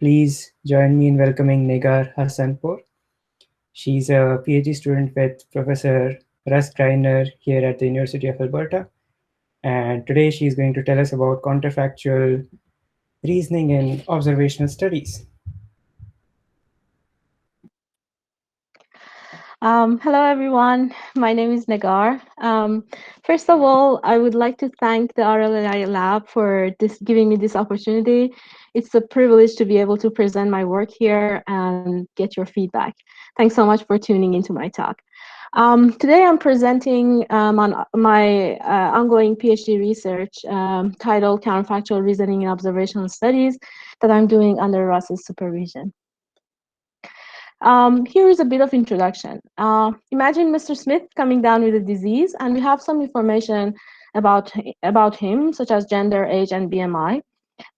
Please join me in welcoming Negar Hassanpour. She's a PhD student with Professor Russ Greiner here at the University of Alberta. And today she's going to tell us about counterfactual reasoning in observational studies. Hello, everyone. My name is Negar. First of all, I would like to thank the RLI Lab for giving me this opportunity. It's a privilege to be able to present my work here and get your feedback. Thanks so much for tuning into my talk. Today, I'm presenting on my ongoing PhD research titled Counterfactual Reasoning in Observational Studies that I'm doing under Russ's supervision. Here is a bit of introduction. Imagine Mr. Smith coming down with a disease, and we have some information about him, such as gender, age, and BMI.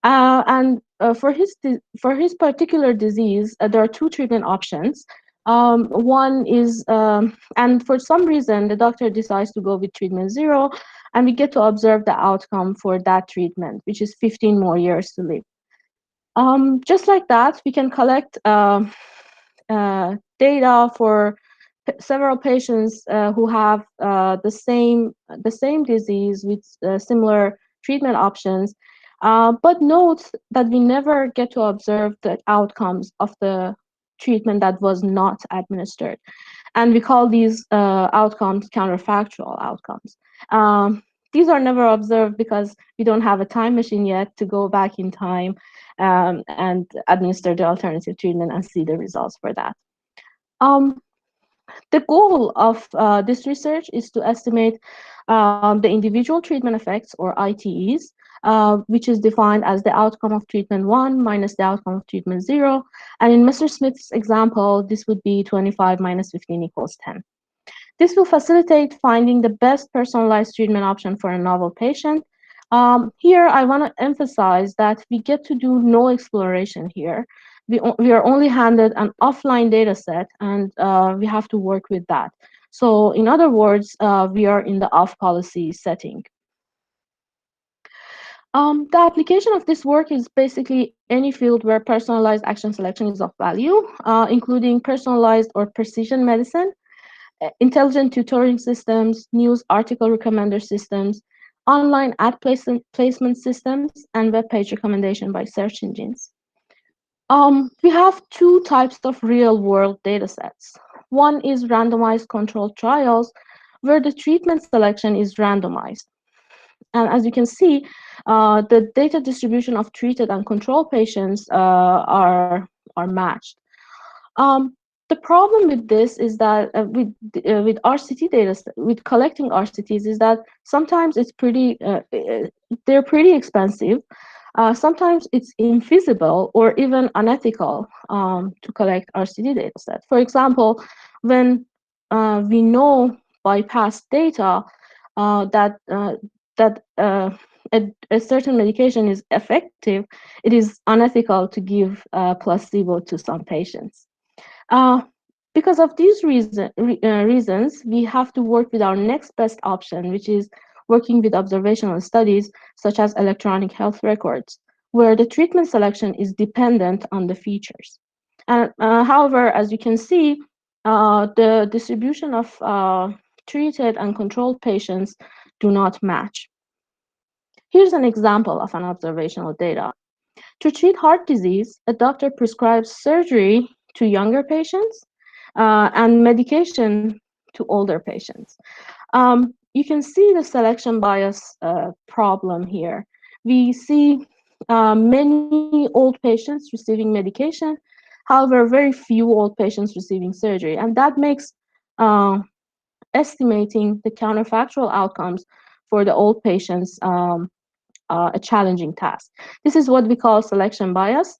For his particular disease, there are two treatment options. One is, and for some reason, the doctor decides to go with treatment 0, and we get to observe the outcome for that treatment, which is 15 more years to live. Just like that, we can collect data for several patients who have the same disease with similar treatment options. But note that we never get to observe the outcomes of the treatment that was not administered. And we call these outcomes counterfactual outcomes. These are never observed because we don't have a time machine yet to go back in time and administer the alternative treatment and see the results for that. The goal of this research is to estimate the individual treatment effects, or ITEs, which is defined as the outcome of treatment 1 minus the outcome of treatment 0. And in Mr. Smith's example, this would be 25 minus 15 equals 10. This will facilitate finding the best personalized treatment option for a novel patient. Here, I want to emphasize that we get to do no exploration here. We are only handed an offline data set, and we have to work with that. So in other words, we are in the off-policy setting. The application of this work is basically any field where personalized action selection is of value, including personalized or precision medicine, intelligent tutoring systems, news article recommender systems, online ad placement systems, and web page recommendation by search engines. We have two types of real-world data sets. One is randomized controlled trials, where the treatment selection is randomized. And as you can see, the data distribution of treated and control patients are matched. The problem with this is that with RCT data, with collecting RCTs, is that sometimes it's they're pretty expensive. Sometimes it's infeasible or even unethical to collect RCT data set. For example, when we know by past data that a certain medication is effective, it is unethical to give placebo to some patients. Because of these reasons, we have to work with our next best option, which is working with observational studies, such as electronic health records, where the treatment selection is dependent on the features. And however, as you can see, the distribution of treated and controlled patients do not match. Here's an example of an observational data. To treat heart disease, a doctor prescribes surgery to younger patients and medication to older patients. You can see the selection bias problem here. We see many old patients receiving medication, however, very few old patients receiving surgery, and that makes estimating the counterfactual outcomes for the old patients a challenging task. This is what we call selection bias,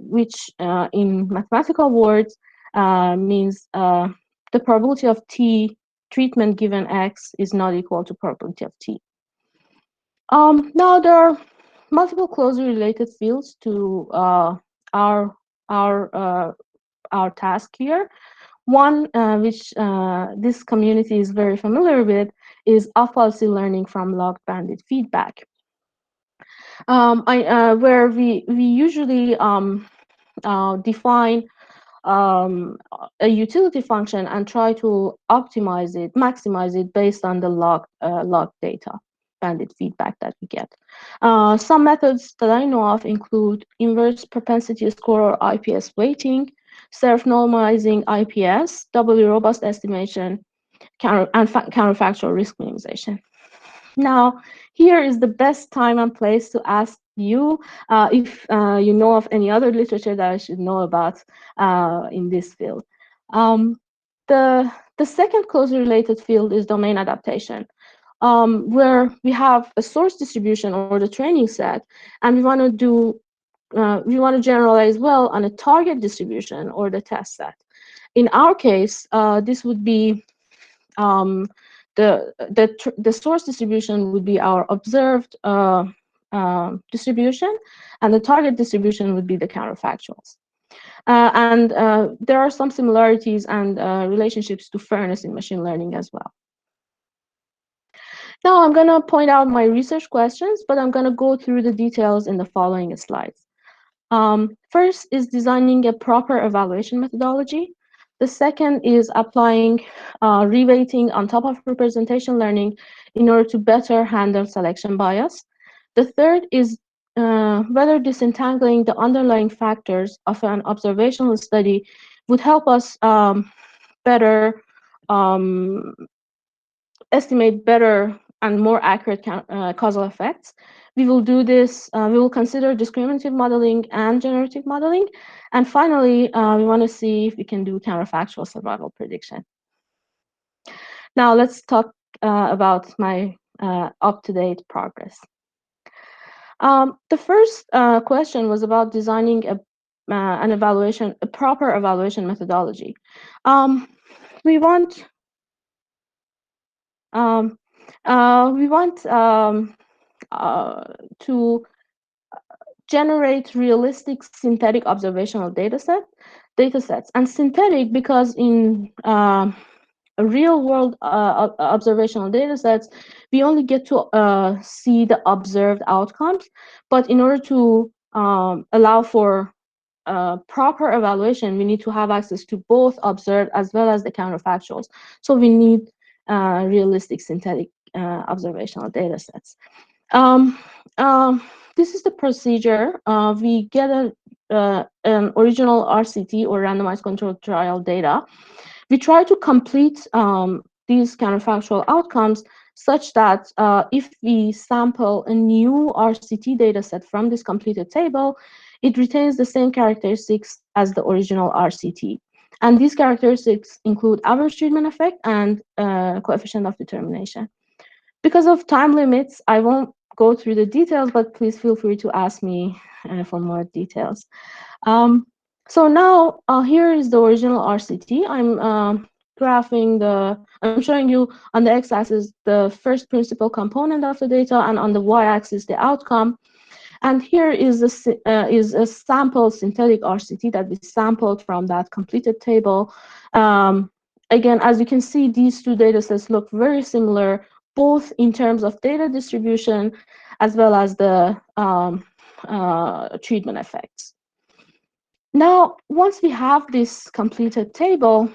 which in mathematical words means the probability of T treatment given X is not equal to probability of T. Now there are multiple closely related fields to our task here. One which this community is very familiar with is off-policy learning from log bandit feedback. where we usually define a utility function and try to optimize it, maximize it based on the log data, bandit feedback that we get. Some methods that I know of include inverse propensity score or IPS weighting, self-normalizing IPS, doubly robust estimation, and counterfactual risk minimization. Now, here is the best time and place to ask you if you know of any other literature that I should know about in this field. Um, the second closely related field is domain adaptation, where we have a source distribution or the training set, and we want to generalize well on a target distribution or the test set. In our case, this would be the source distribution would be our observed distribution, and the target distribution would be the counterfactuals. And there are some similarities and relationships to fairness in machine learning as well. Now I'm going to point out my research questions, but I'm going to go through the details in the following slides. First is designing a proper evaluation methodology. The second is applying reweighting on top of representation learning in order to better handle selection bias. The third is whether disentangling the underlying factors of an observational study would help us better estimate better and more accurate causal effects. We will do this, we will consider discriminative modeling and generative modeling. And finally, we want to see if we can do counterfactual survival prediction. Now let's talk about my up-to-date progress. The first question was about designing a proper evaluation methodology. We want to generate realistic synthetic observational data sets, and synthetic because in real world observational data sets, we only get to see the observed outcomes, but in order to allow for proper evaluation, we need to have access to both observed as well as the counterfactuals. So we need realistic synthetic observational data sets. This is the procedure. We get an original RCT or randomized controlled trial data. We try to complete these counterfactual outcomes such that if we sample a new RCT data set from this completed table, it retains the same characteristics as the original RCT. And these characteristics include average treatment effect and coefficient of determination. Because of time limits, I won't go through the details, but please feel free to ask me for more details. So now here is the original RCT. I'm showing you on the x-axis the first principal component of the data, and on the y-axis the outcome. And here is a sample synthetic RCT that we sampled from that completed table. Again, as you can see, these two data sets look very similar, both in terms of data distribution as well as the treatment effects. Now, once we have this completed table,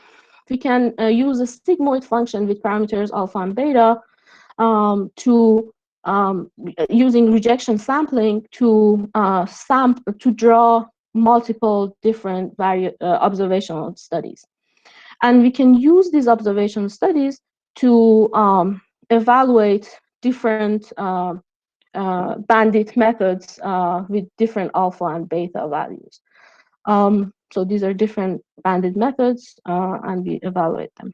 we can use a sigmoid function with parameters alpha and beta using rejection sampling to draw multiple different observational studies. And we can use these observational studies to evaluate different bandit methods with different alpha and beta values. So these are different bandit methods, and we evaluate them.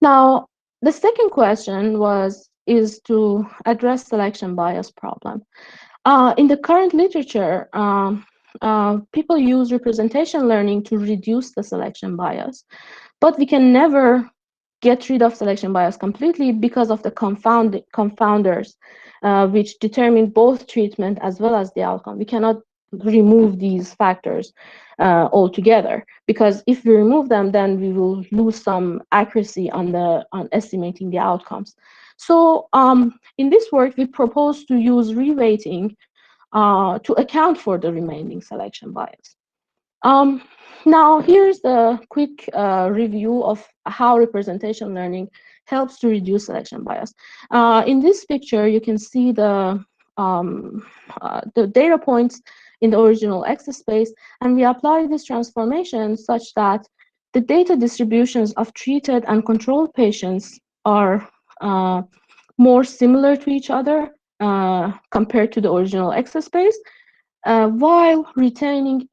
Now, the second question is to address selection bias problem. In the current literature, people use representation learning to reduce the selection bias, but we can never get rid of selection bias completely because of the confounders, which determine both treatment as well as the outcome. We cannot remove these factors altogether, because if we remove them, then we will lose some accuracy on estimating the outcomes. So in this work, we propose to use reweighting to account for the remaining selection bias. Um, Now, here's the quick review of how representation learning helps to reduce selection bias. In this picture, you can see the data points in the original X space, and we apply this transformation such that the data distributions of treated and controlled patients are more similar to each other compared to the original X space, while retaining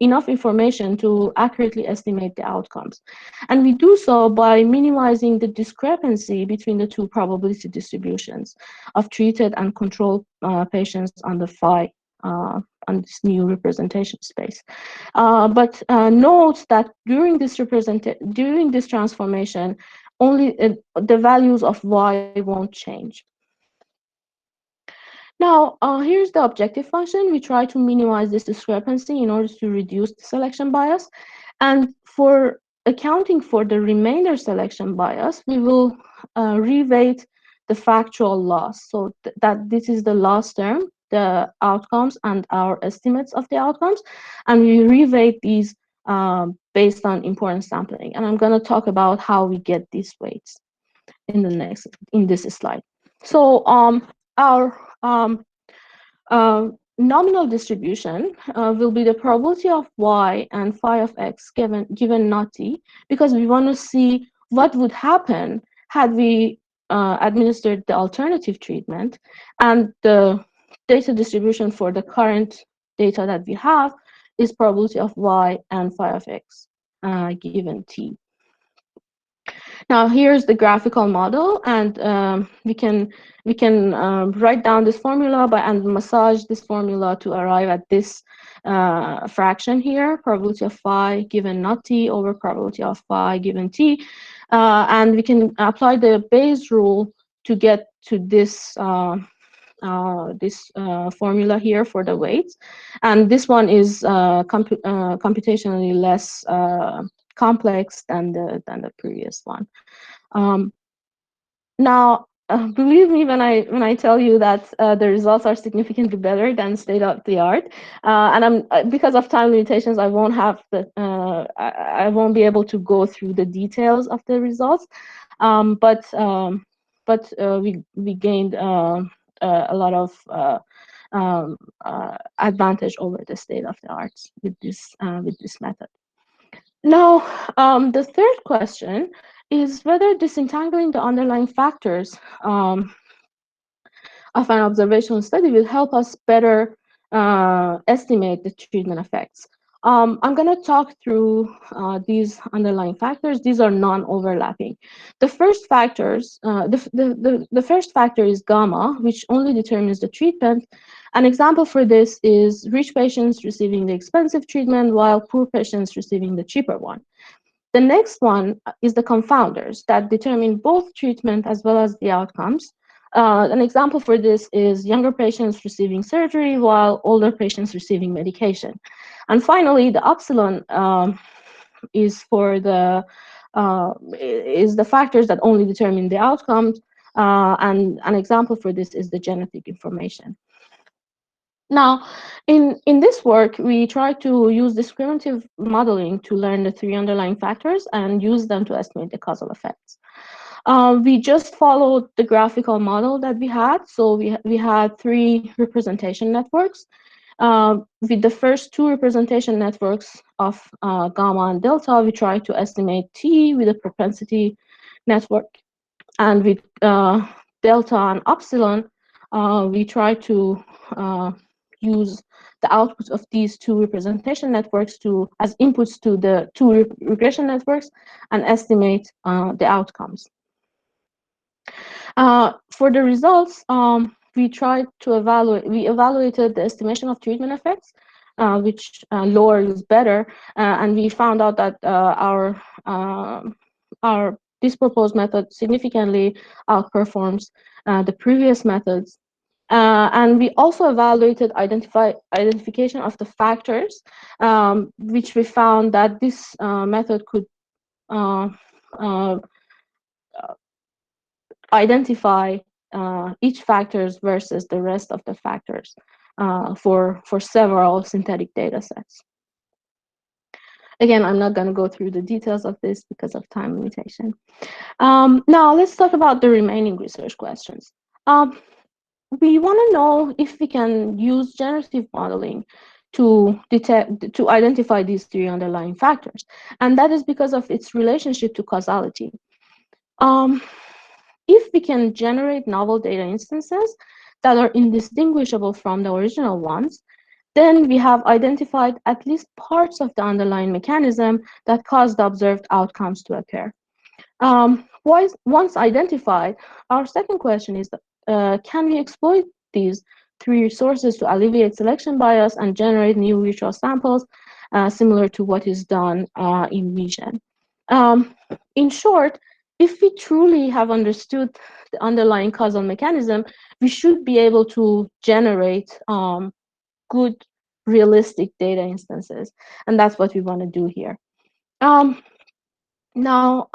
enough information to accurately estimate the outcomes. And we do so by minimizing the discrepancy between the two probability distributions of treated and controlled patients on the phi on this new representation space. But note that during this transformation, only the values of y won't change. Now, here's the objective function. We try to minimize this discrepancy in order to reduce the selection bias. And for accounting for the remainder selection bias, we will reweight the factual loss. So that this is the loss term, the outcomes, and our estimates of the outcomes. And we reweight these based on importance sampling. And I'm going to talk about how we get these weights in this slide. So our nominal distribution will be the probability of y and phi of x given not t, because we want to see what would happen had we administered the alternative treatment, and the data distribution for the current data that we have is probability of y and phi of x given t. Now here's the graphical model, and we can write down this formula and massage this formula to arrive at this fraction here, probability of phi given not t over probability of phi given t, and we can apply the Bayes rule to get to this formula here for the weights, and this one is computationally less complex than the previous one. Now, believe me when I tell you that the results are significantly better than state of the art, and because of time limitations, I won't have I won't be able to go through the details of the results, but we gained a lot of advantage over the state of the art with this method. Now, the third question is whether disentangling the underlying factors of an observational study will help us better estimate the treatment effects. I'm going to talk through these underlying factors. These are non-overlapping. The first factors, the first factor is gamma, which only determines the treatment. An example for this is rich patients receiving the expensive treatment while poor patients receiving the cheaper one. The next one is the confounders that determine both treatment as well as the outcomes. An example for this is younger patients receiving surgery while older patients receiving medication. And finally, the epsilon is the factors that only determine the outcomes. And an example for this is the genetic information. Now, in this work, we try to use discriminative modeling to learn the three underlying factors and use them to estimate the causal effects. We just followed the graphical model that we had. So we had three representation networks. With the first two representation networks of gamma and delta, we tried to estimate T with a propensity network. And with delta and epsilon, we tried to use the output of these two representation networks as inputs to the two regression networks and estimate the outcomes. For the results, we evaluated the estimation of treatment effects, which lower is better, and we found out that this proposed method significantly outperforms the previous methods. And we also evaluated identification of the factors, which we found that this method could identify each factors versus the rest of the factors for several synthetic data sets. Again, I'm not going to go through the details of this because of time limitation. Now, let's talk about the remaining research questions. We want to know if we can use generative modeling to identify these three underlying factors, and that is because of its relationship to causality. If we can generate novel data instances that are indistinguishable from the original ones, then we have identified at least parts of the underlying mechanism that caused the observed outcomes to occur. Once identified, our second question is, can we exploit these three sources to alleviate selection bias and generate new virtual samples, similar to what is done in vision? In short, if we truly have understood the underlying causal mechanism, we should be able to generate good, realistic data instances, and that's what we want to do here. Now,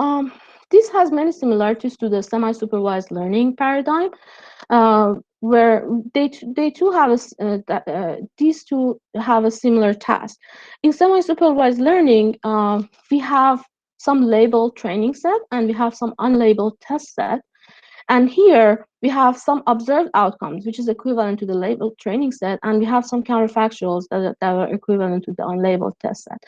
this has many similarities to the semi-supervised learning paradigm, where these two have a similar task. In semi-supervised learning, we have some labeled training set and we have some unlabeled test set. And here we have some observed outcomes, which is equivalent to the labeled training set, and we have some counterfactuals that are equivalent to the unlabeled test set.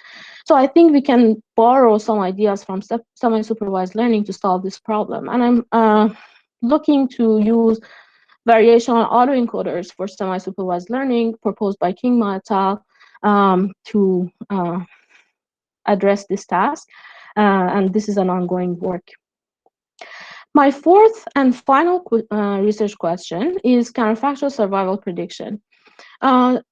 So I think we can borrow some ideas from semi-supervised learning to solve this problem. And I'm looking to use variational autoencoders for semi-supervised learning proposed by Kingma et al. To address this task. And this is an ongoing work. My fourth and final research question is counterfactual survival prediction.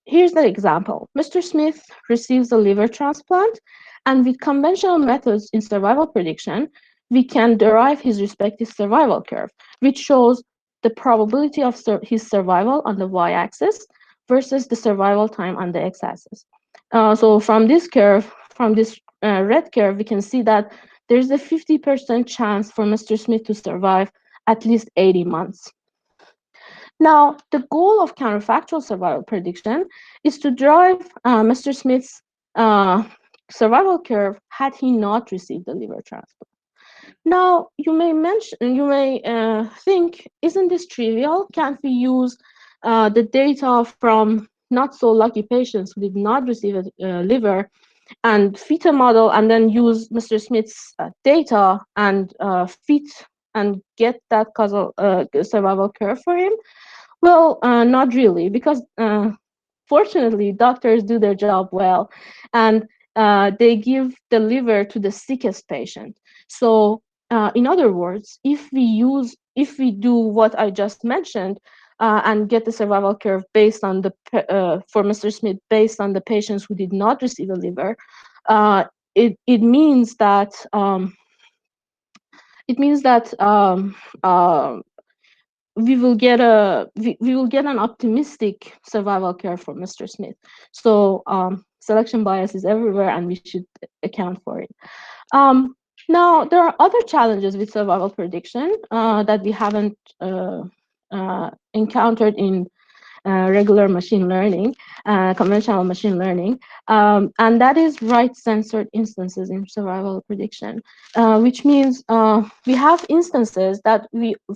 Here's the example. Mr. Smith receives a liver transplant, and with conventional methods in survival prediction, we can derive his respective survival curve, which shows the probability of his survival on the y-axis versus the survival time on the x-axis. So from this curve, from this red curve, we can see that there's a 50% chance for Mr. Smith to survive at least 80 months. Now, the goal of counterfactual survival prediction is to derive Mr. Smith's survival curve had he not received the liver transplant. Now, you may think, isn't this trivial? Can't we use the data from not so lucky patients who did not receive a liver and fit a model and then use Mr. Smith's data and fit and get that causal survival curve for him? Well, not really, because fortunately, doctors do their job well, and they give the liver to the sickest patient. So, in other words, if we do what I just mentioned and get the survival curve based on for Mr. Smith based on the patients who did not receive a liver, it means that we will get an optimistic survival curve for Mr. Smith. So selection bias is everywhere, and we should account for it. Now, there are other challenges with survival prediction that we haven't encountered in regular machine learning, conventional machine learning, and that is right-censored instances in survival prediction, which means we have instances that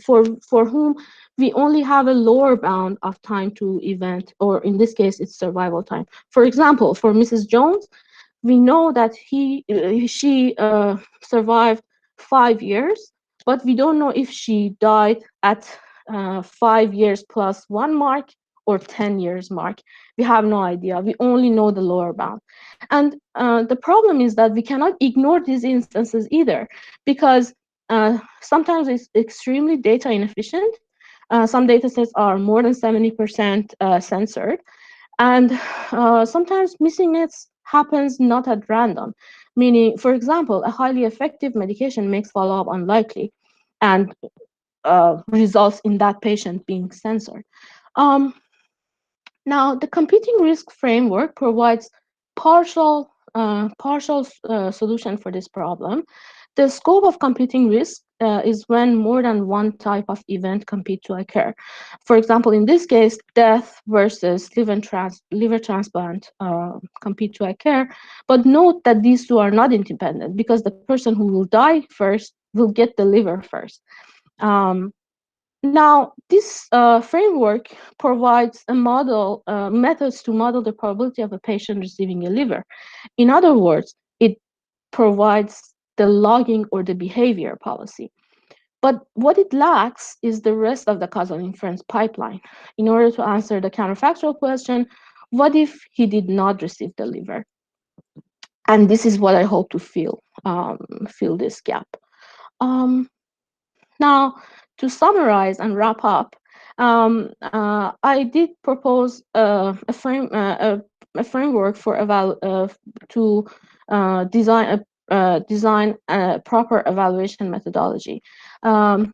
for whom we only have a lower bound of time to event, or in this case, it's survival time. For example, for Mrs. Jones, we know that she survived 5 years, but we don't know if she died at 5 years plus 1 mark or 10 years mark. We have no idea. We only know the lower bound. And the problem is that we cannot ignore these instances either, because sometimes it's extremely data inefficient. Some data sets are more than 70% censored. And sometimes missing hits happens not at random, meaning, for example, a highly effective medication makes follow-up unlikely and results in that patient being censored. Now, the competing risk framework provides partial solution for this problem the scope of computing risk is when more than one type of event compete to occur. For example, in this case, death versus liver transplant compete to occur. But note that these two are not independent, because the person who will die first will get the liver first. Now, this framework provides a model, methods to model the probability of a patient receiving a liver. In other words, it provides the logging or the behavior policy. But what it lacks is the rest of the causal inference pipeline. In order to answer the counterfactual question, what if he did not receive the liver? And this is what I hope to fill this gap. Now, to summarize and wrap up, I did propose a framework for to design a proper evaluation methodology. I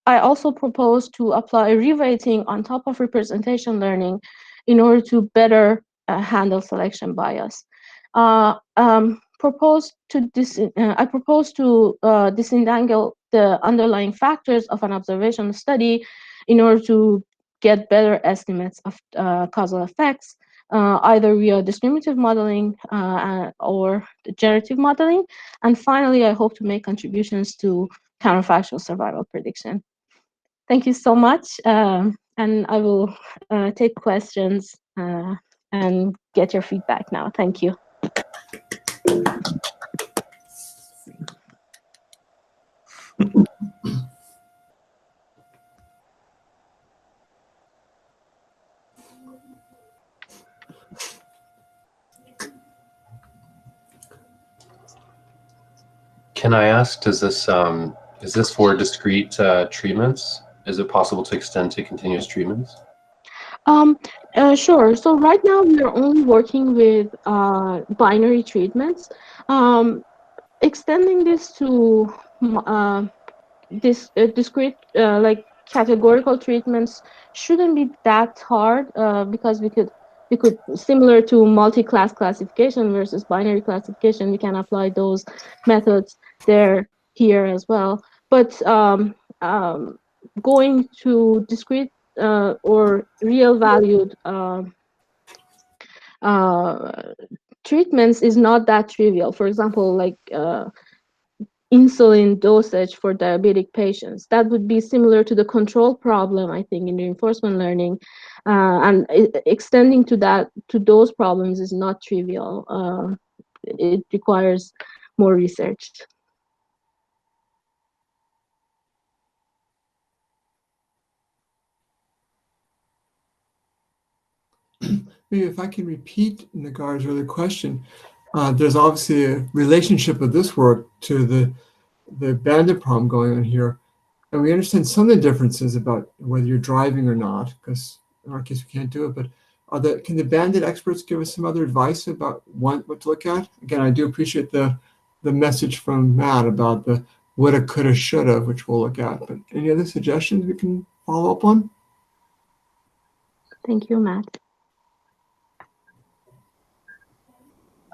also propose to apply reweighting on top of representation learning in order to better handle selection bias. I propose to disentangle the underlying factors of an observational study in order to get better estimates of causal effects, either via discriminative modeling or generative modeling. And finally, I hope to make contributions to counterfactual survival prediction. Thank you so much, and I will take questions and get your feedback now. Thank you. Can I ask, is this for discrete treatments? Is it possible to extend to continuous treatments? Sure. So right now we are only working with binary treatments. Extending this to discrete, like categorical treatments, shouldn't be that hard because we could, similar to multi-class classification versus binary classification, we can apply those methods here as well. But going to discrete or real valued treatments is not that trivial. For example, like insulin dosage for diabetic patients. That would be similar to the control problem, I think, in reinforcement learning. And extending to those problems is not trivial. It requires more research. Maybe if I can repeat Negar's earlier question, there's obviously a relationship of this work to the bandit problem going on here. And we understand some of the differences about whether you're driving or not, because in our case we can't do it, but can the bandit experts give us some other advice about what to look at? Again, I do appreciate the message from Matt about the woulda, coulda, shoulda, which we'll look at. But any other suggestions we can follow up on? Thank you, Matt.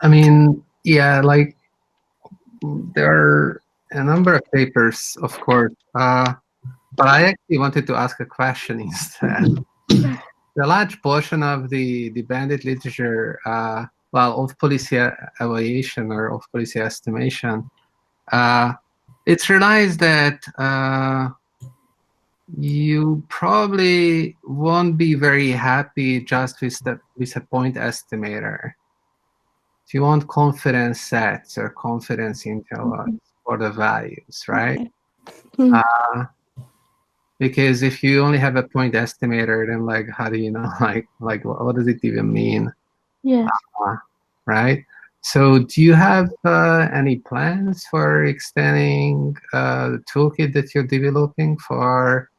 I mean, yeah, like there are a number of papers, of course, but I actually wanted to ask a question instead. The large portion of the bandit literature, well, of policy evaluation or of policy estimation, it's realized that you probably won't be very happy just with a point estimator. If you want confidence sets or confidence intervals for the values, right? Because if you only have a point estimator, then like, how do you know, like what does it even mean? Yeah. Right. So do you have any plans for extending the toolkit that you're developing for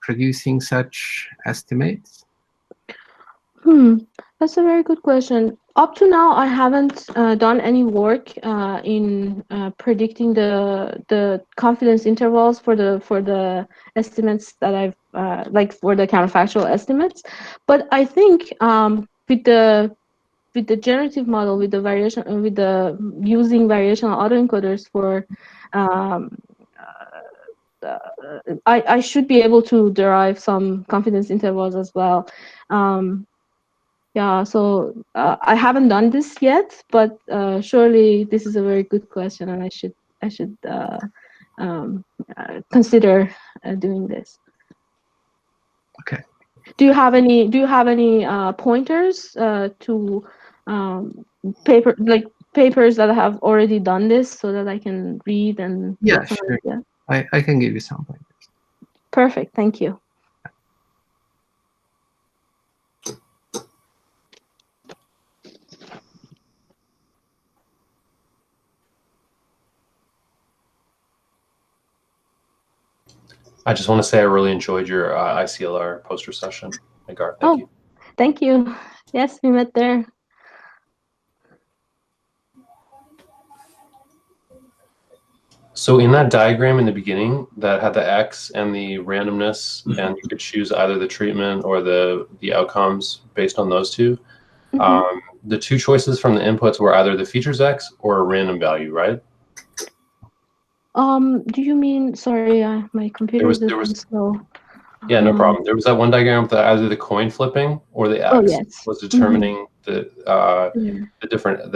producing such estimates? That's a very good question. Up to now, I haven't done any work in predicting the confidence intervals for the estimates that I've like for the counterfactual estimates. But I think with the with the generative model, with the variation, with the using variational autoencoders for, I should be able to derive some confidence intervals as well. Yeah, so I haven't done this yet, but surely this is a very good question, and I should consider doing this. Okay. Do you have any pointers to papers that have already done this so that I can read and Yeah, sure. Yeah. I can give you some pointers. Perfect. Thank you. I just want to say I really enjoyed your ICLR poster session, Negar. Thank you. Thank you. Yes, we met there. So in that diagram in the beginning that had the X and the randomness, and you could choose either the treatment or the outcomes based on those two. The two choices from the inputs were either the features X or a random value, right? Do you mean, sorry, my computer is slow. Yeah, no problem. There was that one diagram with either the coin flipping or the X was determining the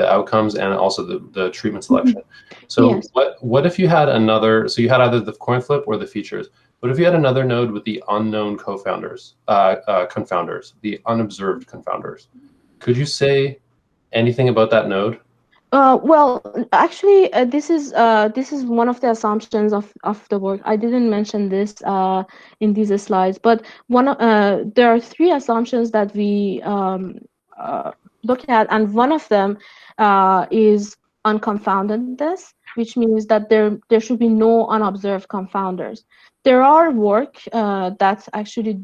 outcomes and also the treatment selection. So what if you had another? So you had either the coin flip or the features. What if you had another node with the unknown confounders, the unobserved confounders? Could you say anything about that node? Well, actually, this is one of the assumptions of the work. I didn't mention this in these slides, but there are three assumptions that we look at, and one of them is unconfoundedness, which means that there should be no unobserved confounders. There are work that actually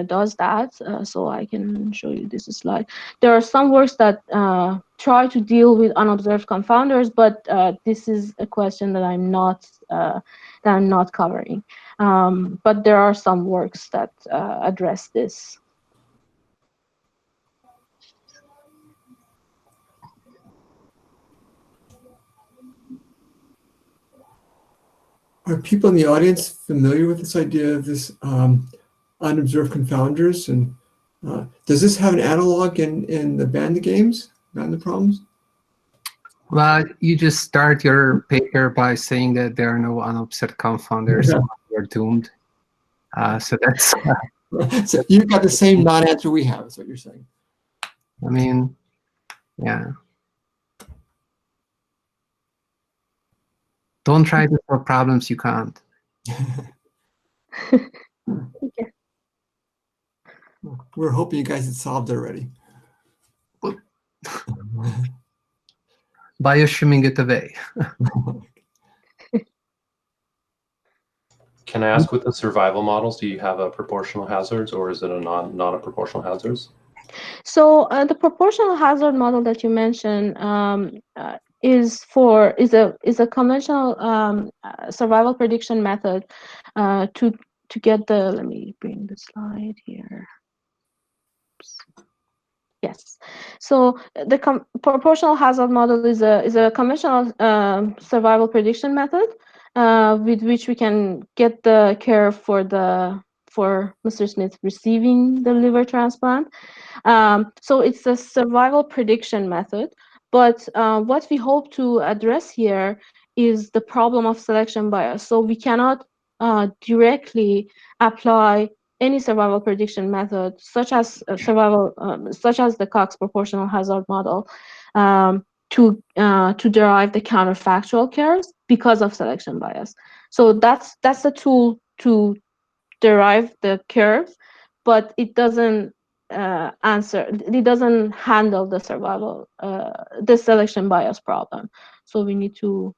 does that, so I can show you this slide. There are some works that try to deal with unobserved confounders, but this is a question that I'm not covering. But there are some works that address this. Are people in the audience familiar with this idea of this unobserved confounders? And does this have an analog in the bandit games, bandit problems? Well, you just start your paper by saying that there are no unobserved confounders. Yeah. You're doomed. So that's. So you've got the same non-answer we have, is what you're saying. I mean, yeah. Don't try to solve problems you can't. Okay. We're hoping you guys had solved already. By assuming it away. Can I ask, with the survival models, do you have a proportional hazards, or is it a not a proportional hazards? So the proportional hazard model that you mentioned is a conventional survival prediction method to get the. Let me bring the slide here. Oops. Yes. So the proportional hazard model is a conventional survival prediction method with which we can get the care for Mr. Smith receiving the liver transplant. So it's a survival prediction method, but what we hope to address here is the problem of selection bias. So we cannot directly apply any survival prediction method, such as the Cox proportional hazard model, to derive the counterfactual curves because of selection bias. So that's the tool to derive the curves, but it doesn't it doesn't handle the survival, the selection bias problem. So we need to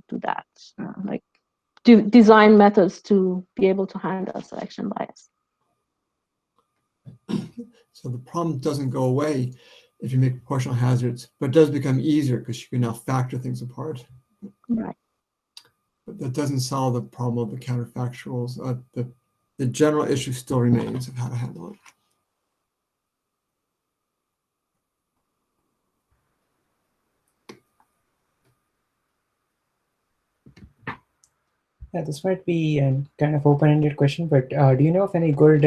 do that, like design methods to be able to handle selection bias. So the problem doesn't go away if you make proportional hazards, but it does become easier because you can now factor things apart. Right. But that doesn't solve the problem of the counterfactuals. The general issue still remains of how to handle it. Yeah, this might be a kind of open-ended question, but do you know of any good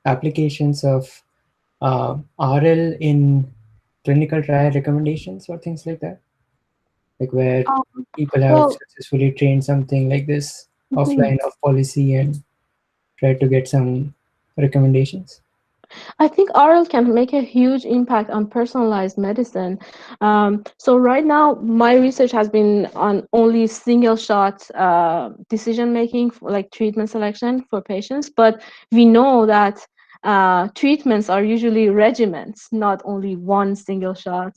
applications of RL in clinical trial recommendations or things like that? Like where people have Well, successfully trained something like this mhm. offline of policy and tried to get some recommendations? I think RL can make a huge impact on personalized medicine. So right now, my research has been on only single shot decision making, for, like treatment selection for patients. But we know that treatments are usually regimens, not only one single shot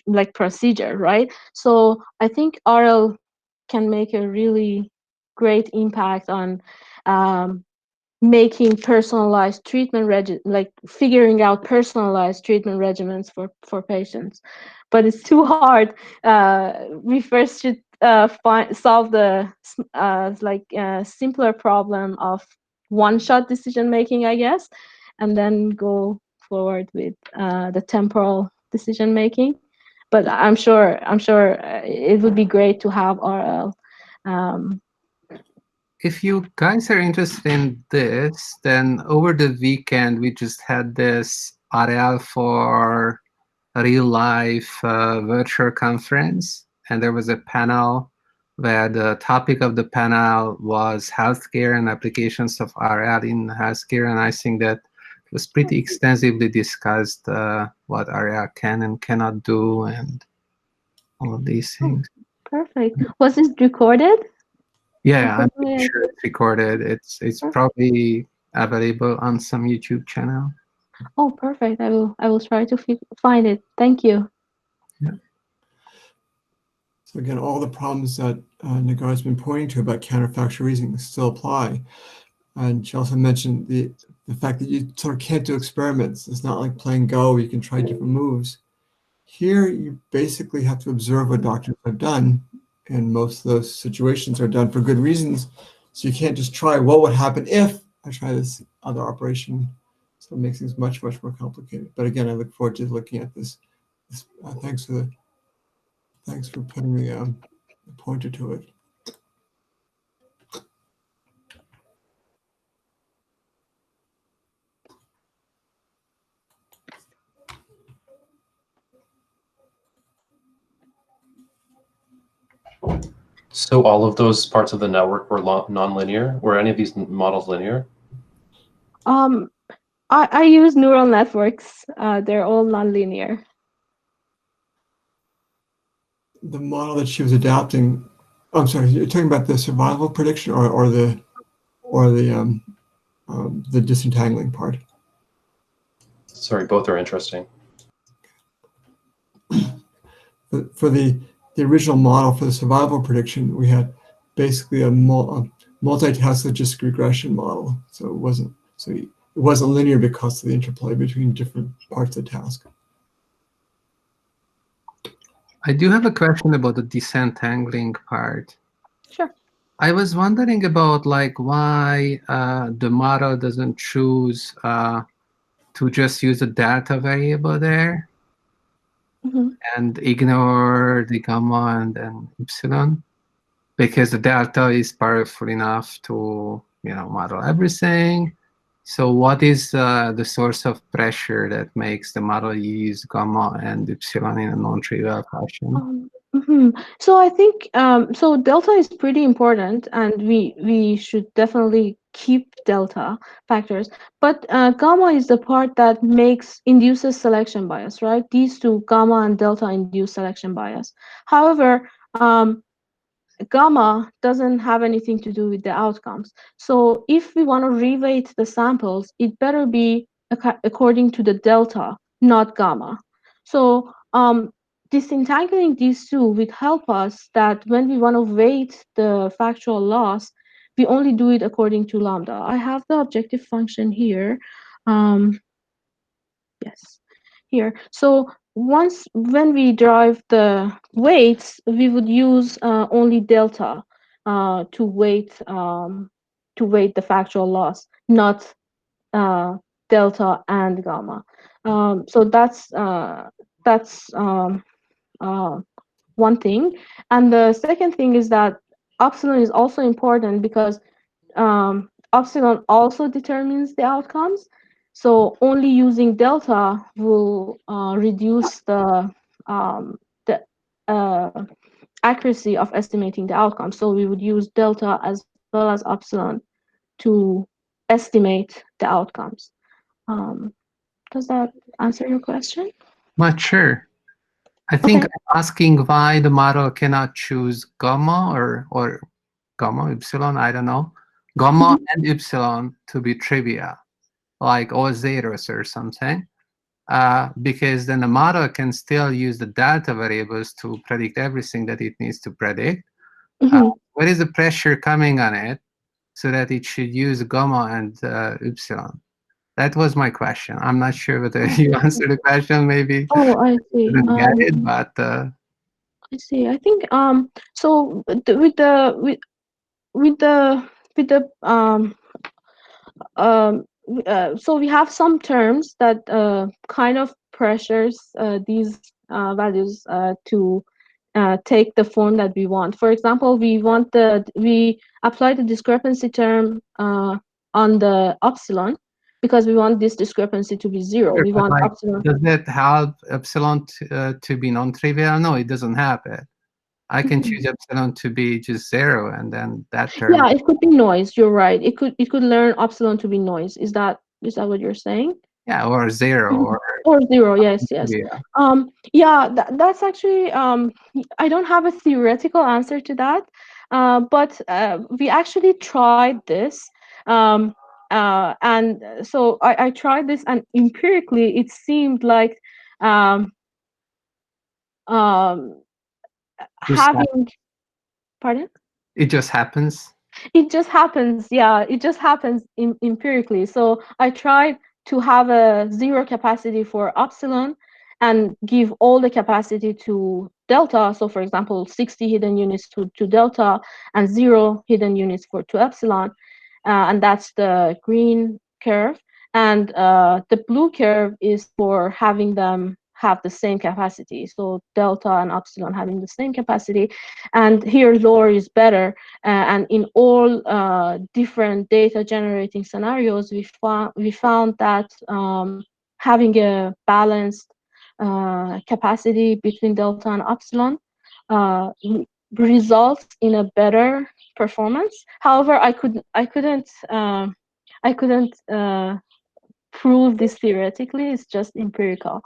like procedure, right? So I think RL can make a really great impact on making personalized treatment like figuring out personalized treatment regimens for patients, but it's too hard. We first should solve the simpler problem of one-shot decision making, I guess, and then go forward with the temporal decision making. But I'm sure it would be great to have RL. If you guys are interested in this, then over the weekend we just had this RL for real life virtual conference, and there was a panel where the topic of the panel was healthcare and applications of RL in healthcare, and I think that was pretty extensively discussed what RL can and cannot do and all of these things. Perfect. Was this recorded? Yeah, I'm Unfortunately, pretty sure it's recorded. It's probably available on some YouTube channel. Oh, perfect. I will try to find it. Thank you. Yeah. So again, all the problems that Negar has been pointing to about counterfactual reasoning still apply. And she also mentioned the fact that you sort of can't do experiments. It's not like playing Go, you can try different moves. Here, you basically have to observe what doctors have done, and most of those situations are done for good reasons. So you can't just try what would happen if I try this other operation. So it makes things much, much more complicated. But again, I look forward to looking at this. Thanks for putting the pointer to it. So all of those parts of the network were non-linear? Were any of these models linear? I use neural networks. They're all nonlinear. The model that she was adapting, I'm sorry, you're talking about the survival prediction or the disentangling part? Sorry, both are interesting. For the original model for the survival prediction, we had basically a multi-task logistic regression model. So it wasn't linear because of the interplay between different parts of the task. I do have a question about the disentangling part. Sure. I was wondering about like why the model doesn't choose to just use a delta variable there and ignore the gamma and then epsilon, because the delta is powerful enough to model everything. So what is the source of pressure that makes the model use gamma and epsilon in a non-trivial fashion? So I think so delta is pretty important, and we should definitely keep delta factors. But gamma is the part that induces selection bias, right? These two, gamma and delta, induce selection bias. However, gamma doesn't have anything to do with the outcomes. So if we want to reweight the samples, it better be according to the delta, not gamma. So disentangling these two would help us that when we want to weight the factual loss, we only do it according to lambda. I have the objective function here. Yes, here. So when we derive the weights, we would use only delta to weight the factual loss, not delta and gamma. So that's one thing. And the second thing is that epsilon is also important because epsilon also determines the outcomes. So only using delta will reduce the accuracy of estimating the outcome. So we would use delta as well as epsilon to estimate the outcomes. Does that answer your question? Not sure. I think I'm asking why the model cannot choose gamma or gamma, epsilon, I don't know, gamma and epsilon to be trivia, like all zeros or something, because then the model can still use the delta variables to predict everything that it needs to predict. What is the pressure coming on it so that it should use gamma and epsilon? That was my question. I'm not sure whether you answered the question. Maybe Oh, I see. didn't get it, but I see. I think so with the so we have some terms that kind of pressures these values to take the form that we want. For example, we apply the discrepancy term on the epsilon because we want this discrepancy to be zero. sure, We want epsilon. does that help epsilon to be non-trivial? No, it doesn't have it. I can choose epsilon to be just zero, and then that term. Yeah, it could be noise. You're right. It could learn epsilon to be noise. Is that what you're saying? Yeah, or zero or zero. Yes, yes. Yeah. Yeah, that's actually I don't have a theoretical answer to that, but we actually tried this, and so I tried this, and empirically it seemed like having. Pardon? It just happens. It just happens. Yeah, it just happens empirically. So I tried to have a zero capacity for epsilon and give all the capacity to delta. So for example, 60 hidden units to delta and 0 hidden units to epsilon. And that's the green curve. And the blue curve is for having them have the same capacity. So delta and epsilon having the same capacity. And here lower is better. And in all different data generating scenarios, we found that having a balanced capacity between delta and epsilon results in a better performance. However, I couldn't prove this theoretically. It's just empirical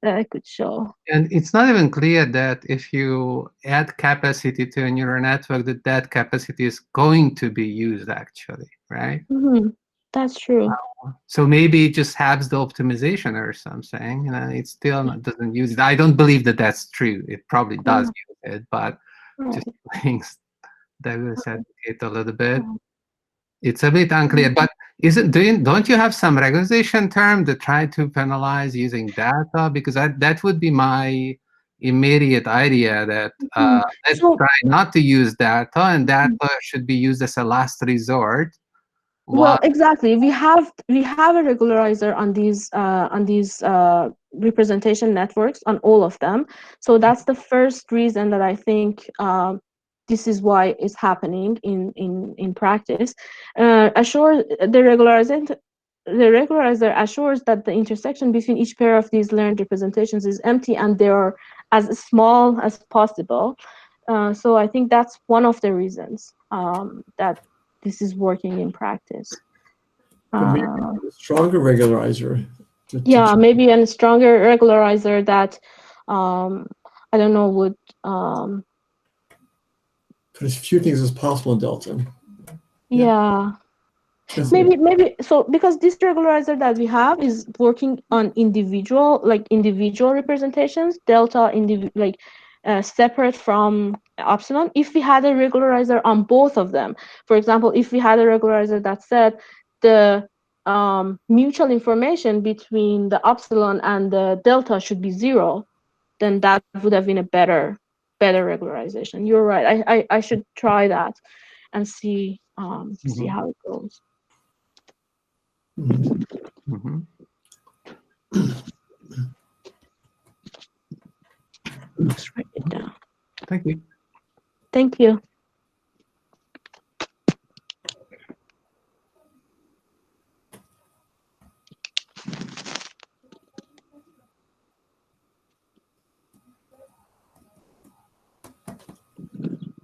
that I could show. And it's not even clear that if you add capacity to a neural network, that capacity is going to be used actually, right? That's true. So maybe it just has the optimization or something, it still doesn't use it. I don't believe that that's true. It probably does use it, but just things that will advocate a little bit. It's a bit unclear, but don't you have some regularization term that try to penalize using data? Because that would be my immediate idea that let's try not to use data, and data should be used as a last resort. Well, exactly. We have a regularizer on these representation networks on all of them. So that's the first reason that I think this is why it's happening in practice. The regularizer assures that the intersection between each pair of these learned representations is empty and they are as small as possible. So I think that's one of the reasons that this is working in practice. Maybe a stronger regularizer. Yeah, maybe a stronger regularizer that I don't know would put as few things as possible in delta. Yeah. Maybe so because this regularizer that we have is working on individual representations, delta separate from epsilon. If we had a regularizer on both of them, for example, if we had a regularizer that said the mutual information between the epsilon and the delta should be 0, then that would have been a better regularization. You're right. I should try that and see how it goes. Let's write it down. Thank you. Thank you.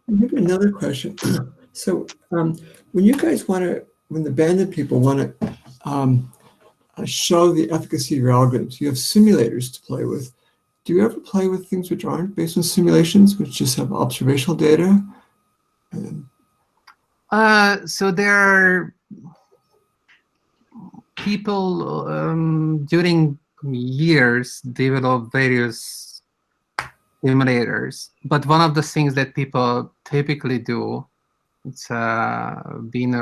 Maybe another question. So when you guys want to, when the bandit people want to show the efficacy of your algorithms, you have simulators to play with. Do you ever play with things which aren't based on simulations, which just have observational data? So there are people during years develop various simulators, but one of the things that people typically do, it's been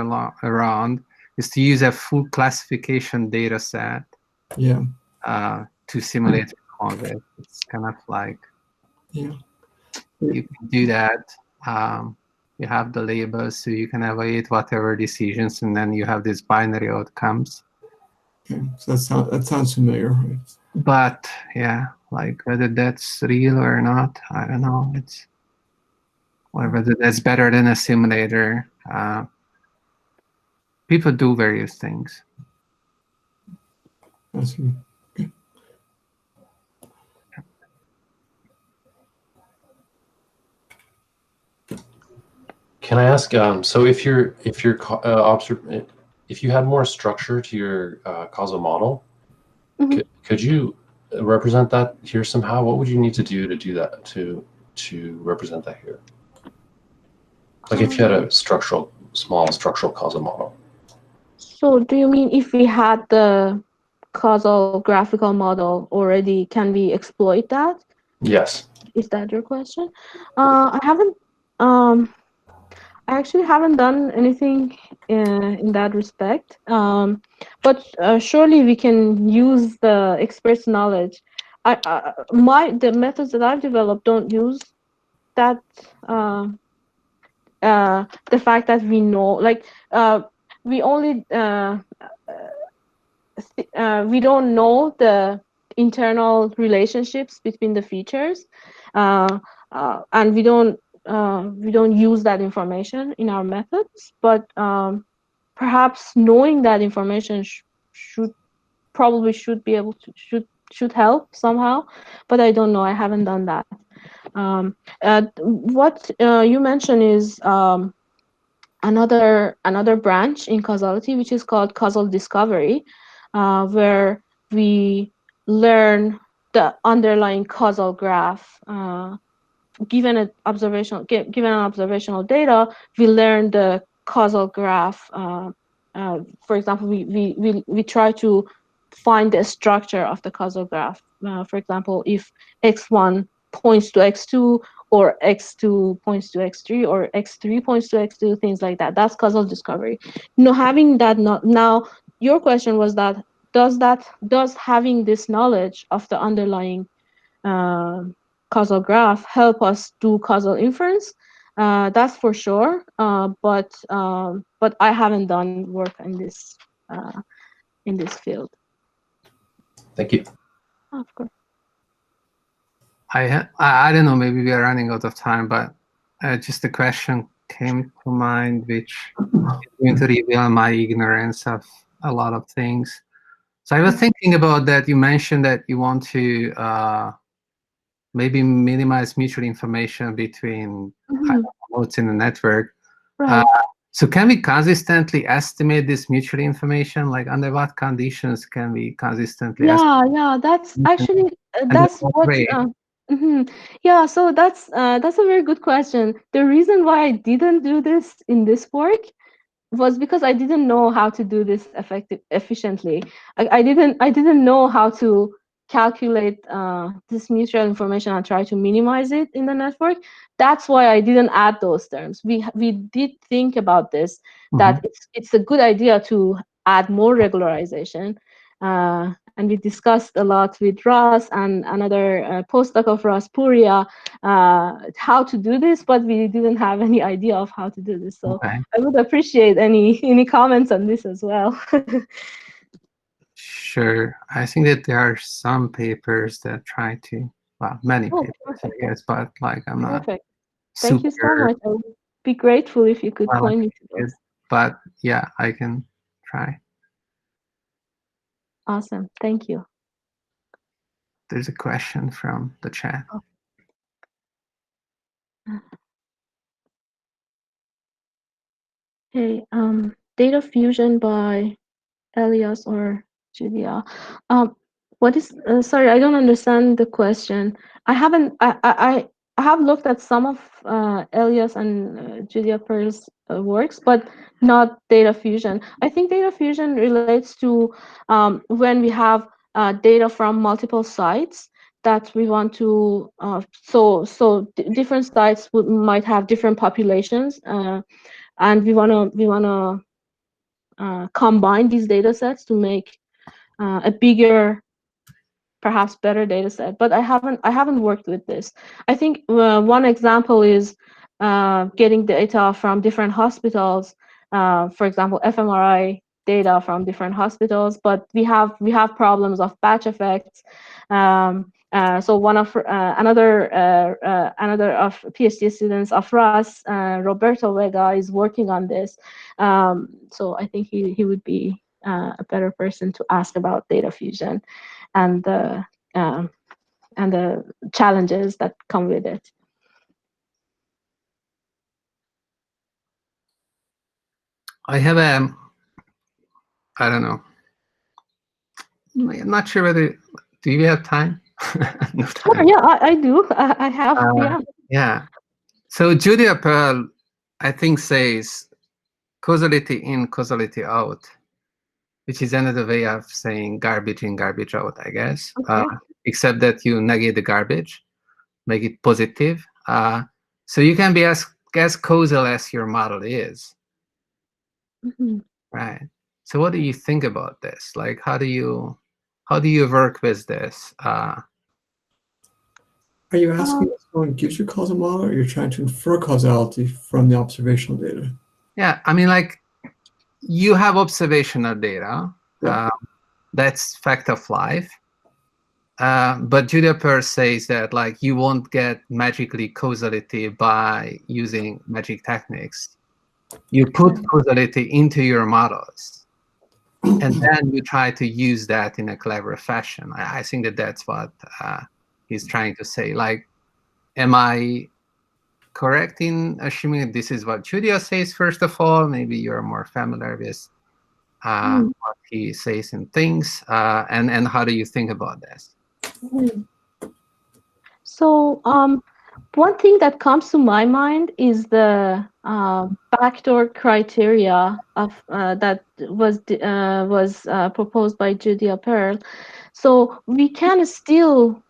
around, is to use a full classification data set to simulate a convex. It's kind of like you can do that. You have the labels, so you can evaluate whatever decisions, and then you have these binary outcomes. Okay, so that sounds familiar. Right? But yeah, like whether that's real or not, I don't know. It's or whether that's better than a simulator. People do various things. Okay. Can I ask? So if you had more structure to your causal model, could you represent that here somehow? What would you need to do that to represent that here? Like if you had a small structural causal model. So do you mean if we had the causal graphical model already, can we exploit that? Yes. Is that your question? I actually haven't done anything in that respect, but surely we can use the expert's knowledge. The methods that I've developed don't use that. The fact that we know, like, we only we don't know the internal relationships between the features, and we don't use that information in our methods. But perhaps knowing that information should be able to should help somehow. But I don't know. I haven't done that. What you mentioned is another branch in causality, which is called causal discovery, where we learn the underlying causal graph. Given an observational data, we learn the causal graph. For example, we try to find the structure of the causal graph. For example, if x1 points to x2, or x2 points to x3, or x3 points to x2, things like that. That's causal discovery. Having that now, your question was that does having this knowledge of the underlying causal graph help us do causal inference? That's for sure. But I haven't done work in this field. Thank you. Of course. I don't know, maybe we are running out of time, but just a question came to mind, which is going to reveal my ignorance of a lot of things. So I was thinking about that. You mentioned that you want to maybe minimize mutual information between nodes in the network. Right. So can we consistently estimate this mutual information? Like under what conditions can we consistently estimate? Yeah, that's actually that's what. Yeah, so that's a very good question. The reason why I didn't do this in this work was because I didn't know how to do this efficiently. I didn't know how to calculate this mutual information and try to minimize it in the network. That's why I didn't add those terms. We did think about this, that it's a good idea to add more regularization. And we discussed a lot with Ross and another postdoc of Ross, Puria, how to do this, but we didn't have any idea of how to do this. So I would appreciate any comments on this as well. Sure. I think that there are some papers that try to, well, many papers, I guess, but like I'm not. Perfect. Thank you so much. I would be grateful if you could point me to those. But yeah, I can try. Awesome. Thank you. There's a question from the chat. Okay, data fusion by Elias or Julia. What is, sorry, I don't understand the question. I haven't, I have looked at some of Elias and Julia Pearl's works, but not data fusion. I think data fusion relates to when we have data from multiple sites that we want to, so different sites might have different populations, and we wanna combine these data sets to make a bigger, perhaps better data set. But I haven't worked with this. I think one example is getting data from different hospitals, for example, fMRI data from different hospitals, but we have problems of batch effects. So one of another of PhD students of Russ, Roberto Vega, is working on this. So I think he would be a better person to ask about data fusion and the challenges that come with it. I have I don't know. I'm not sure whether, do you have time? No time. Sure, yeah, I do. I have, yeah. Yeah. So Julia Pearl, I think, says causality in, causality out, which is another way of saying garbage in, garbage out, I guess. Okay. Except that you negate the garbage, make it positive. So you can be as causal as your model is. Mm-hmm. Right. So what do you think about this? Like, how do you work with this? Are you asking if someone gives you causal model, or you're trying to infer causality from the observational data? Yeah, I mean, like, you have observational data. Yeah. That's fact of life. But Julia Pearl says that, like, you won't get magically causality by using magic techniques. You put causality into your models, and then you try to use that in a clever fashion. I think that that's what he's trying to say. Like, am I correct in assuming that this is what Julia says, first of all? Maybe you're more familiar with what he says and thinks. And how do you think about this? So one thing that comes to my mind is the backdoor criteria of that was proposed by Julia Pearl. So we can still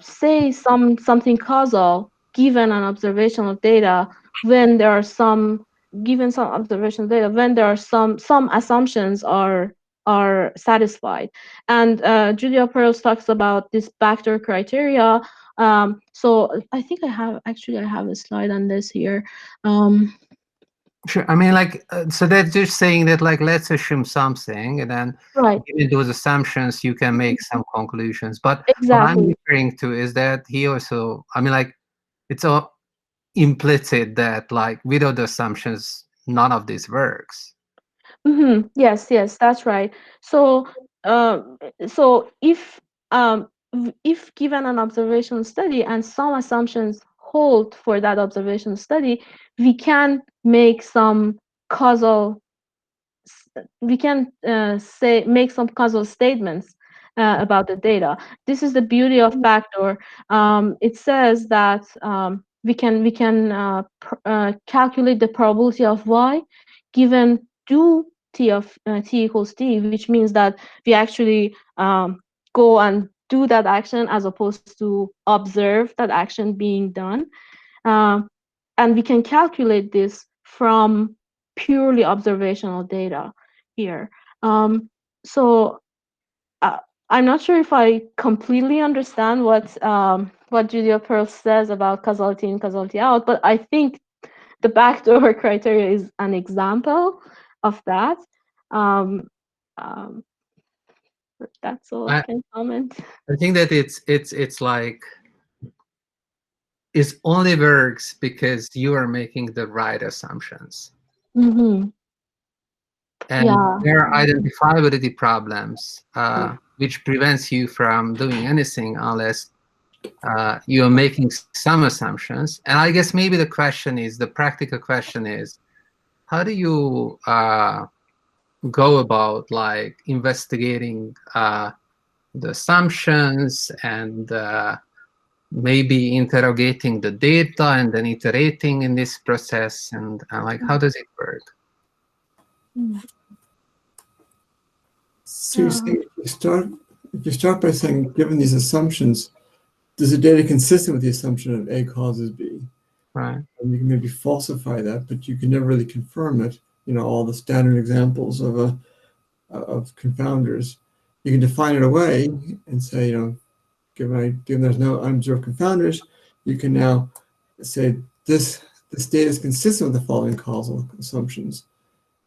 say something causal given an observational data when there are some observational data, when there are some assumptions are satisfied. And Julia Pearl talks about this backdoor criteria. So I think I have a slide on this here. Sure. I mean, like, so that's just saying that, like, let's assume something, and then given those assumptions, you can make some conclusions. But what I'm referring to is that he also, I mean, like, it's all implicit that, like, without the assumptions, none of this works. Mm-hmm. Yes, that's right. So, so if given an observational study and some assumptions hold for that observational study, we can make some causal. We can make some causal statements about the data. This is the beauty of backdoor. It says that we can calculate the probability of y given do t of t equals t, which means that we actually go and do that action as opposed to observe that action being done. And we can calculate this from purely observational data here. So I'm not sure if I completely understand what Julia Pearl says about causality in, causality out, but I think the backdoor criteria is an example of that. That's all I can comment. I think that it's like, it only works because you are making the right assumptions. Mm-hmm. And there are identifiability problems, which prevents you from doing anything unless you are making some assumptions. And I guess maybe the practical question is, how do you go about like investigating the assumptions and maybe interrogating the data and then iterating in this process, and like how does it work? So you say if you start by saying, given these assumptions, does the data consistent with the assumption of A causes B? Right. And you can maybe falsify that, but you can never really confirm it. You know, all the standard examples of confounders. You can define it away and say, you know, given there's no unobserved confounders, you can now say this data is consistent with the following causal assumptions,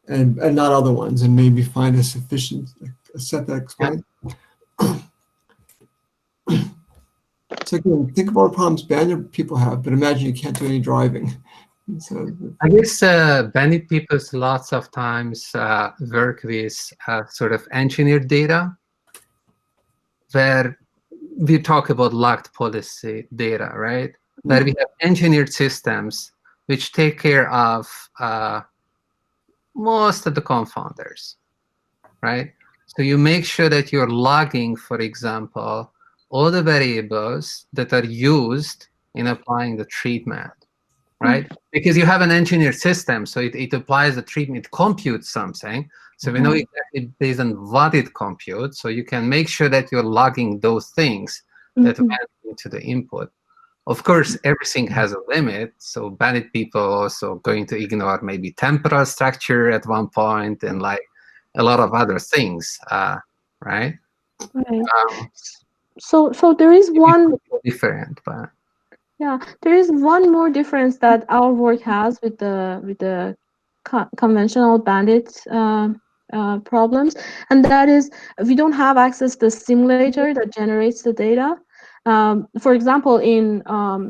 and not other ones, and maybe find a sufficient set that explains. So again, think of all the problems bandit people have, but imagine you can't do any driving. So I guess bandit people lots of times work with sort of engineered data, where we talk about logged policy data, right? Where we have engineered systems which take care of most of the confounders, right? So you make sure that you're logging, for example, all the variables that are used in applying the treatment, right? Because you have an engineered system, so it applies the treatment, it computes something. So we know exactly based on what it computes. So you can make sure that you're logging those things that went into the input. Of course, everything has a limit. So bandit people also going to ignore maybe temporal structure at one point and like a lot of other things, right? Right. So there is one different, but yeah, there is one more difference that our work has with the conventional bandit problems, and that is we don't have access to the simulator that generates the data. For example, in I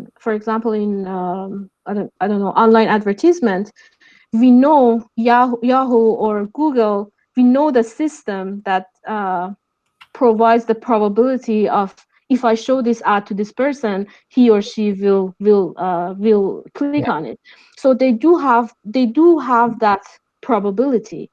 don't know, online advertisement, we know Yahoo or Google. We know the system that provides the probability of, if I show this ad to this person, he or she will click on it. So they do have that probability.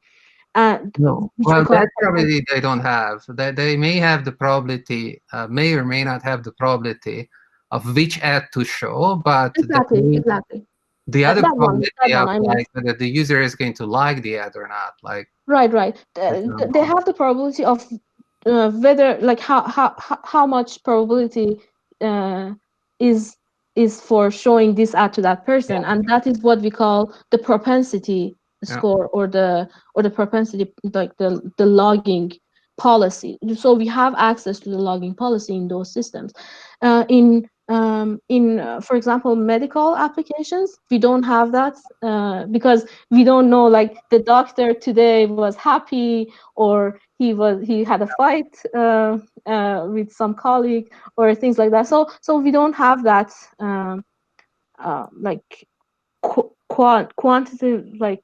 No, well, that probability they don't have. They may have the probability, may or may not have the probability of which ad to show, but exactly. The other probability of like whether the user is going to like the ad or not, like right. They have the probability of whether, like, how much probability is for showing this ad to that person, and that is what we call the propensity score, or the propensity, like the logging policy. So we have access to the logging policy in those systems. In for example, medical applications, we don't have that because we don't know, like, the doctor today was happy, or he had a fight with some colleague, or things like that. So we don't have that like quantitative, like,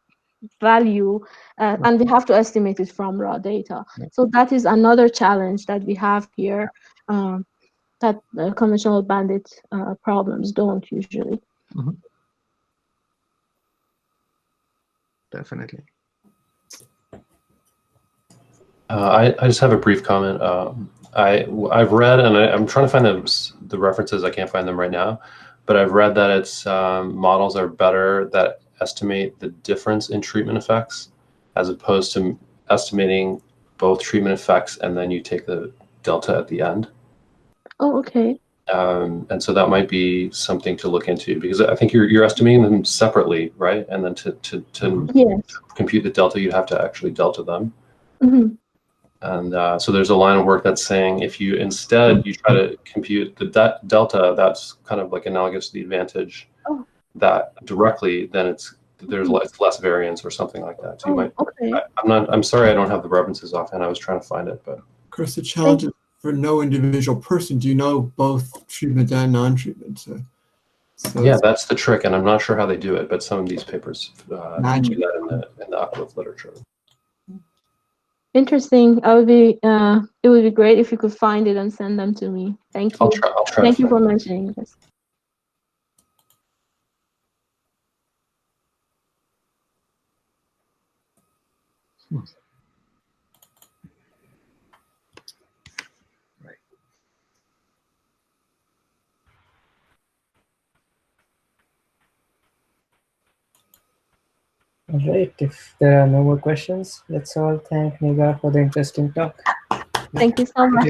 value, and we have to estimate it from raw data. So that is another challenge that we have here, that conventional bandit problems don't usually. Definitely. I just have a brief comment. I've read, and I'm trying to find the references. I can't find them right now, but I've read that it's models are better that estimate the difference in treatment effects, as opposed to estimating both treatment effects and then you take the delta at the end. Oh, okay. And so that might be something to look into, because I think you're estimating them separately, right? And then to yes. compute the delta, you'd have to actually delta them. Mm-hmm. And so there's a line of work that's saying if you instead you try to compute the delta, that's kind of like analogous to the advantage that directly, then there's less variance or something like that. So you might. Okay. I'm sorry, I don't have the references offhand. I was trying to find it, but. Of course, the challenge is for no individual person, do you know both treatment and non-treatment? So yeah, that's the trick, and I'm not sure how they do it, but some of these papers do that in the uplift literature. Interesting. It would be great if you could find it and send them to me. Thank you. I'll try. Thank you for mentioning this. All right, if there are no more questions, let's all thank Negar for the interesting talk. Thank you so much.